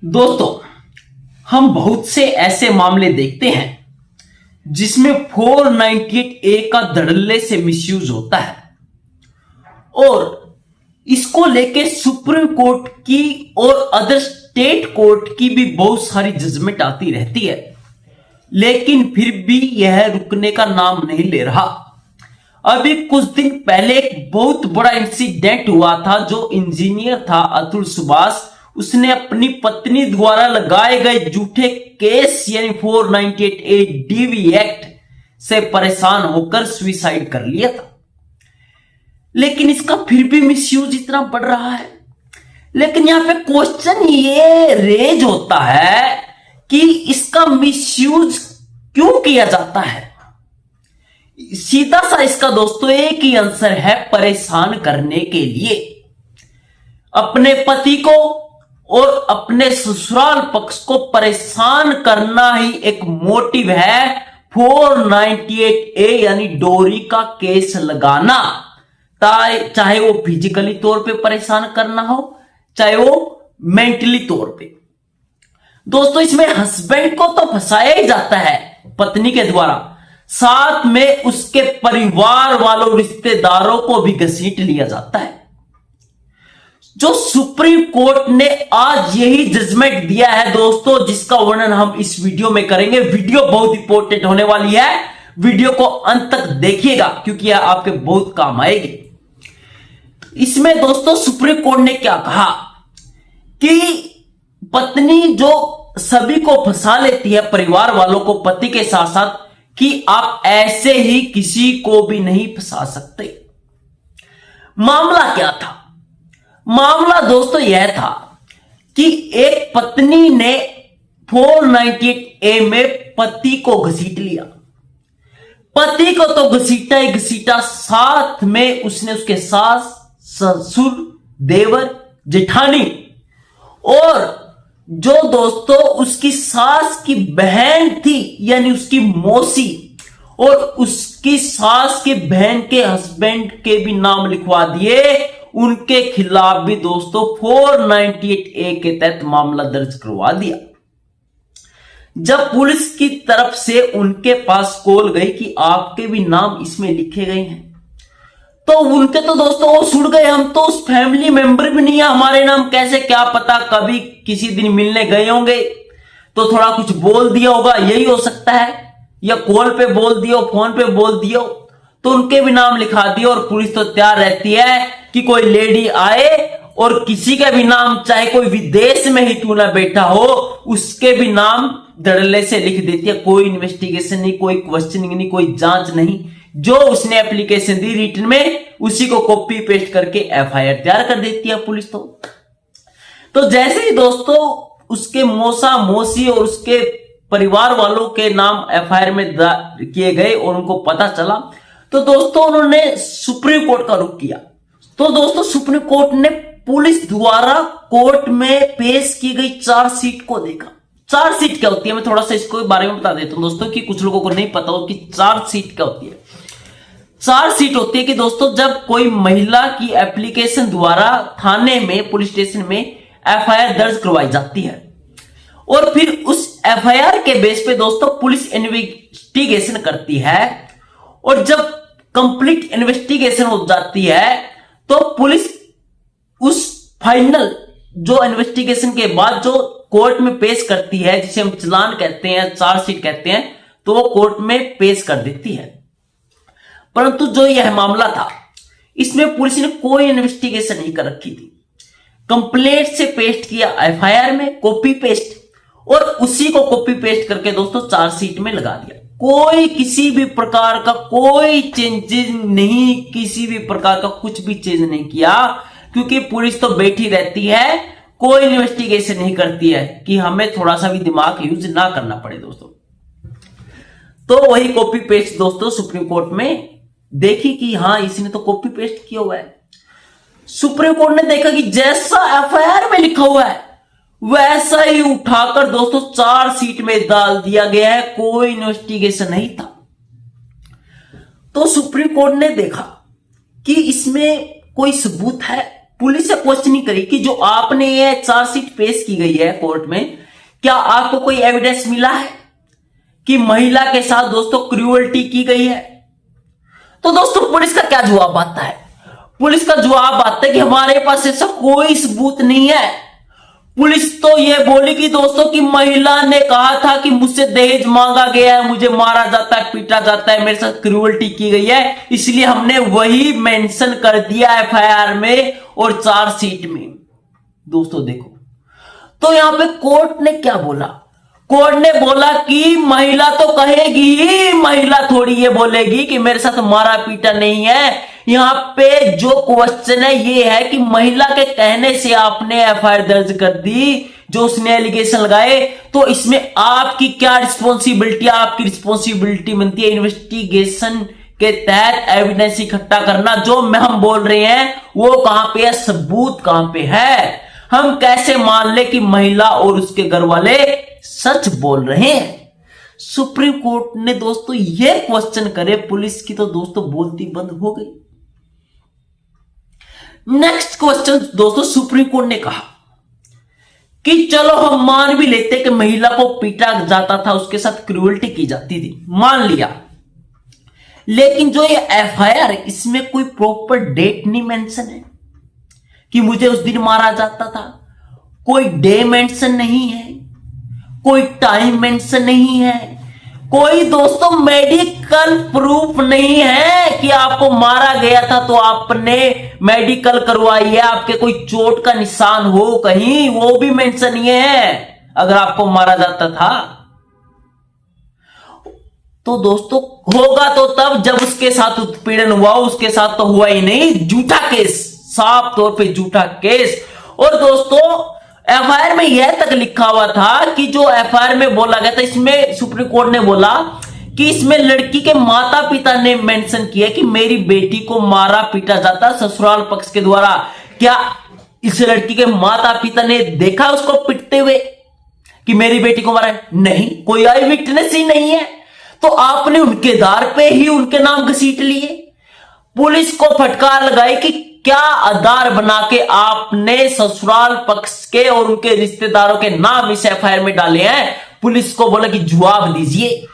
दोस्तों, हम बहुत से ऐसे मामले देखते हैं जिसमें 498A का धड़ल्ले से मिसयूज होता है और इसको लेके सुप्रीम कोर्ट की और अदर स्टेट कोर्ट की भी बहुत सारी जजमेंट आती रहती है, लेकिन फिर भी यह रुकने का नाम नहीं ले रहा। अभी कुछ दिन पहले एक बहुत बड़ा इंसिडेंट हुआ था। जो इंजीनियर था अतुल सुभाष, उसने अपनी पत्नी द्वारा लगाए गए झूठे केस यानी 498A डीवी एक्ट से परेशान होकर सुसाइड कर लिया था, लेकिन इसका फिर भी मिसयूज इतना बढ़ रहा है। लेकिन यहां पे क्वेश्चन ये रेज होता है कि इसका मिसयूज क्यों किया जाता है। सीधा सा इसका दोस्तों एक ही आंसर है, परेशान करने के लिए। अपने पति को और अपने ससुराल पक्ष को परेशान करना ही एक मोटिव है 498A यानी डोरी का केस लगाना। चाहे वो फिजिकली तौर पे परेशान करना हो, चाहे वो मेंटली तौर पे। दोस्तों, इसमें हस्बैंड को तो फंसाया ही जाता है पत्नी के द्वारा, साथ में उसके परिवार वालों रिश्तेदारों को भी घसीट लिया जाता है। जो सुप्रीम कोर्ट ने आज यही जजमेंट दिया है दोस्तों, जिसका वर्णन हम इस वीडियो में करेंगे। वीडियो बहुत इंपॉर्टेंट होने वाली है, वीडियो को अंत तक देखिएगा क्योंकि यह आपके बहुत काम आएगी। इसमें दोस्तों सुप्रीम कोर्ट ने क्या कहा कि पत्नी जो सभी को फंसा लेती है, परिवार वालों को, पति के साथ साथ, कि आप ऐसे ही किसी को भी नहीं फंसा सकते। मामला क्या था? मामला दोस्तों यह था कि एक पत्नी ने 498A में पति को घसीट लिया। पति को तो घसीटा ही घसीटा, साथ में उसने उसके सास, ससुर, देवर, जेठानी और जो दोस्तों उसकी सास की बहन थी यानी उसकी मौसी, और उसकी सास की बहन के हस्बैंड के भी नाम लिखवा दिए। उनके खिलाफ भी दोस्तों 498A के तहत मामला दर्ज करवा दिया। जब पुलिस की तरफ से उनके पास कॉल गई कि आपके भी नाम इसमें लिखे गए हैं, तो उनके तो दोस्तों वो सुन गए, हम तो उस फैमिली मेंबर भी नहीं है, हमारे नाम कैसे, क्या पता कभी किसी दिन मिलने गए होंगे तो थोड़ा कुछ बोल दिया होगा, यही हो सकता है, या कॉल पे बोल दियो, फोन पे बोल दियो, तो उनके भी नाम लिखा दिए। और पुलिस तो तैयार रहती है कि कोई लेडी आए और किसी का भी नाम, चाहे कोई विदेश में ही क्यों ना बैठा हो, उसके भी नाम धड़ल्ले से लिख देती है। कोई इन्वेस्टिगेशन नहीं, कोई क्वेश्चनिंग नहीं, कोई जांच नहीं। जो उसने एप्लीकेशन दी रिटन में, उसी को कॉपी पेस्ट करके FIR तैयार कर देती है पुलिस। तो जैसे ही दोस्तों उसके मौसा, मौसी और उसके परिवार वालों के नाम FIR में किए गए और उनको पता चला, तो दोस्तों उन्होंने सुप्रीम कोर्ट का रुख किया। तो दोस्तों सुप्रीम कोर्ट ने पुलिस द्वारा कोर्ट में पेश की गई चार्जशीट को देखा। चार्जशीट क्या होती है, मैं थोड़ा सा इसको बारे में बता देता हूं दोस्तों, कि कुछ लोगों को नहीं पता हो कि चार्जशीट क्या होती है। चार्जशीट होती है कि दोस्तों जब कोई महिला की एप्लीकेशन द्वारा थाने में, पुलिस स्टेशन में FIR दर्ज करवाई जाती है और फिर उस FIR के बेस पे दोस्तों पुलिस इन्वेस्टिगेशन करती है, और जब कंप्लीट इन्वेस्टिगेशन हो जाती है तो पुलिस उस फाइनल जो इन्वेस्टिगेशन के बाद जो कोर्ट में पेश करती है, जिसे हम चालान कहते हैं, चार्जशीट कहते हैं, तो वो कोर्ट में पेश कर देती है। परंतु जो यह मामला था, इसमें पुलिस ने कोई इन्वेस्टिगेशन नहीं कर रखी थी। कंप्लेंट से पेस्ट किया FIR में, कॉपी पेस्ट, और उसी को कॉपी पेस्ट करके दोस्तों चार्जशीट में लगा दिया। कोई किसी भी प्रकार का कोई चेंजेस नहीं, किसी भी प्रकार का कुछ भी चेंज नहीं किया, क्योंकि पुलिस तो बैठी रहती है, कोई इन्वेस्टिगेशन नहीं करती है कि हमें थोड़ा सा भी दिमाग यूज ना करना पड़े दोस्तों। तो वही कॉपी पेस्ट दोस्तों सुप्रीम कोर्ट में देखी कि हाँ इसने तो कॉपी पेस्ट किया हुआ है। सुप्रीम कोर्ट ने देखा कि जैसा FIR में लिखा हुआ है वैसा ही उठाकर दोस्तों चार्जशीट में डाल दिया गया है, कोई इन्वेस्टिगेशन नहीं था। तो सुप्रीम कोर्ट ने देखा कि इसमें कोई सबूत है, पुलिस से क्वेश्चनिंग करी कि जो आपने ये चार्जशीट पेश की गई है कोर्ट में, क्या आपको कोई एविडेंस मिला है कि महिला के साथ दोस्तों क्रूअल्टी की गई है? तो दोस्तों पुलिस का क्या जवाब आता है? पुलिस का जवाब आता है कि हमारे पास ऐसा कोई सबूत नहीं है। पुलिस तो यह बोली कि दोस्तों कि महिला ने कहा था कि मुझसे दहेज मांगा गया है, मुझे मारा जाता है, पीटा जाता है, मेरे साथ क्रूअल्टी की गई है, इसलिए हमने वही मेंशन कर दिया एफआईआर में और चार्जशीट में। दोस्तों देखो, तो यहां पे कोर्ट ने क्या बोला? कोर्ट ने बोला कि महिला तो कहेगी ही, महिला थोड़ी ये बोलेगी कि मेरे साथ मारा पीटा नहीं है। यहां पे जो क्वेश्चन है ये है कि महिला के कहने से आपने एफआईआर दर्ज कर दी, जो उसने एलिगेशन लगाए, तो इसमें आपकी क्या रिस्पॉन्सिबिलिटी? आपकी रिस्पॉन्सिबिलिटी बनती है इन्वेस्टिगेशन के तहत एविडेंस इकट्ठा करना। जो हम बोल रहे हैं वो कहां पे है, सबूत कहां पे है? हम कैसे मान ले कि महिला और उसके घर वाले सच बोल रहे हैं? सुप्रीम कोर्ट ने दोस्तों यह क्वेश्चन करे पुलिस की, तो दोस्तों बोलती बंद हो गई। नेक्स्ट क्वेश्चन दोस्तों, सुप्रीम कोर्ट ने कहा कि चलो हम मान भी लेते कि महिला को पीटा जाता था, उसके साथ क्रूअल्टी की जाती थी, मान लिया, लेकिन जो ये एफआईआर है इसमें कोई प्रॉपर डेट नहीं मेंशन है कि मुझे उस दिन मारा जाता था। कोई डे मेंशन नहीं है, कोई टाइम मेंशन नहीं है, कोई दोस्तों मेडिकल प्रूफ नहीं है कि आपको मारा गया था तो आपने मेडिकल करवाई है, आपके कोई चोट का निशान हो कहीं, वो भी मेंशन नहीं है अगर आपको मारा जाता था। तो दोस्तों होगा तो तब जब उसके साथ उत्पीड़न हुआ, उसके साथ तो हुआ ही नहीं। झूठा केस, साफ तौर पे झूठा केस। और दोस्तों एफआईआर में यह तक लिखा हुआ था कि जो एफआईआर में बोला गया था, इसमें सुप्रीम कोर्ट ने बोला कि इसमें लड़की के माता पिता ने मेंशन किया कि मेरी बेटी को मारा पीटा जाता ससुराल पक्ष के द्वारा। क्या इस लड़की के माता पिता ने देखा उसको पिटते हुए कि मेरी बेटी को मारा? नहीं, कोई आई विटनेस ही नहीं है। तो आपने उनके आधार पे ही उनके नाम घसीट लिए। पुलिस को फटकार लगाई कि क्या आधार बना के आपने ससुराल पक्ष के और उनके रिश्तेदारों के नाम इस एफआईआर में डाले हैं? पुलिस को बोला कि जवाब दीजिए।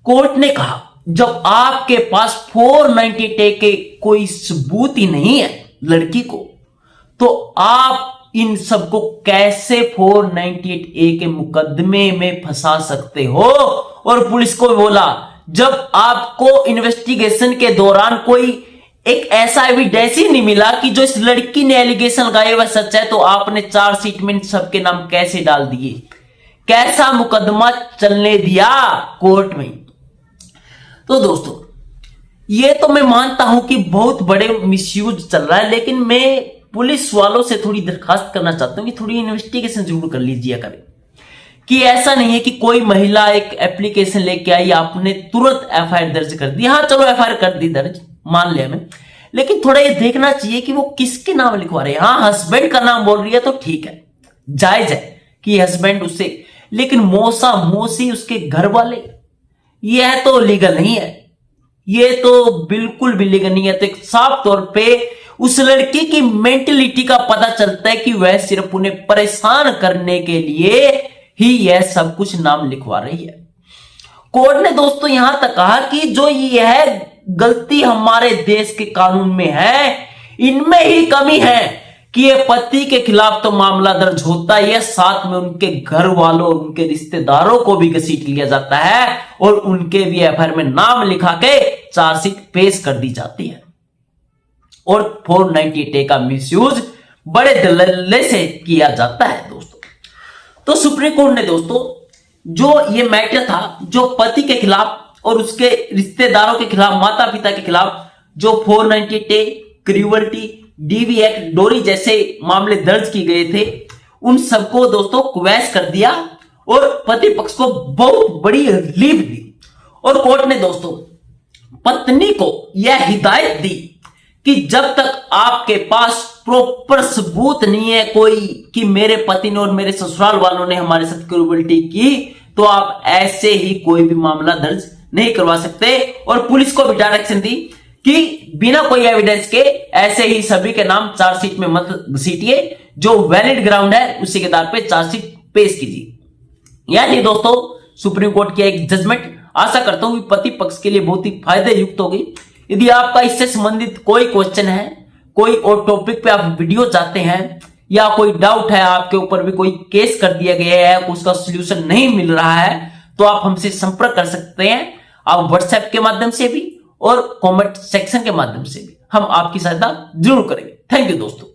कोर्ट ने कहा जब आपके पास 498 के कोई सबूत ही नहीं है लड़की को, तो आप इन सबको कैसे 498 के मुकदमे में फंसा सकते हो? और पुलिस को बोला जब आपको इन्वेस्टिगेशन के दौरान कोई एक ऐसा एविडेंस ही नहीं मिला कि जो इस लड़की ने एलिगेशन लगाया वह सच है, तो आपने चार्जशीट में सबके नाम कैसे डाल दिए? कैसा मुकदमा चलने दिया कोर्ट में? तो दोस्तों ये तो मैं मानता हूं कि बहुत बड़े मिसयूज चल रहा है, लेकिन मैं पुलिस वालों से थोड़ी दरखास्त करना चाहता हूं कि थोड़ी इन्वेस्टिगेशन जरूर कर लीजिए करें, कि ऐसा नहीं है कि कोई महिला एक एप्लीकेशन लेके आई, आपने तुरंत एफआईआर दर्ज कर दी। हाँ चलो एफआईआर कर दी दर्ज, मान लिया मैं, लेकिन थोड़ा ये देखना चाहिए कि वो किसके नाम लिखवा रहे हैं। हाँ हस्बैंड का नाम बोल रही है तो ठीक है, जायज है कि हस्बैंड उससे, लेकिन मौसा मौसी उसके घर वाले, यह तो लीगल नहीं है, ये तो बिल्कुल भी लीगल नहीं है। तो एक साफ तौर पे उस लड़की की मेंटेलिटी का पता चलता है कि वह सिर्फ उन्हें परेशान करने के लिए ही यह सब कुछ नाम लिखवा रही है। कोर्ट ने दोस्तों यहां तक कहा कि जो यह गलती हमारे देश के कानून में है, इनमें ही कमी है कि ये पति के खिलाफ तो मामला दर्ज होता है, साथ में उनके घर वालों और उनके रिश्तेदारों को भी घसीट लिया जाता है और उनके भी एफआईआर में नाम लिखा के चार्जशीट पेश कर दी जाती है। और 498 का मिसयूज बड़े दलदले से किया जाता है दोस्तों। तो सुप्रीम कोर्ट ने दोस्तों जो ये मैटर था, जो पति के खिलाफ और उसके रिश्तेदारों के खिलाफ, माता पिता के खिलाफ जो 498 क्रूअल्टी, डीवी एक्ट, डोरी जैसे मामले दर्ज किए गए थे, उन सबको दोस्तों क्वैश कर दिया और पति पक्ष को बहुत बड़ी रिलीफ दी। और कोर्ट ने दोस्तों पत्नी को यह हिदायत दी कि जब तक आपके पास प्रॉपर सबूत नहीं है कोई कि मेरे पति ने और मेरे ससुराल वालों ने हमारे साथ क्रूअल्टी की, तो आप ऐसे ही कोई भी मामला दर्ज नहीं करवा सकते। और पुलिस को भी डायरेक्शन दी कि बिना कोई एविडेंस के ऐसे ही सभी के नाम चार्जशीट में मत घसीटिए, जो वैलिड ग्राउंड है उसी के आधार पे चार्जशीट पेश कीजिए। यानी दोस्तों सुप्रीम कोर्ट की एक जजमेंट आशा करता हूं कि पति पक्ष के लिए बहुत ही फायदे युक्त होगी। यदि आपका इससे संबंधित कोई क्वेश्चन है, कोई और टॉपिक पे आप वीडियो चाहते हैं, या कोई डाउट है, आपके ऊपर भी कोई केस कर दिया गया है, उसका सोल्यूशन नहीं मिल रहा है, तो आप हमसे संपर्क कर सकते हैं। आप व्हाट्सएप के माध्यम से भी और कमेंट सेक्शन के माध्यम से भी हम आपकी सहायता जरूर करेंगे। थैंक यू दोस्तों।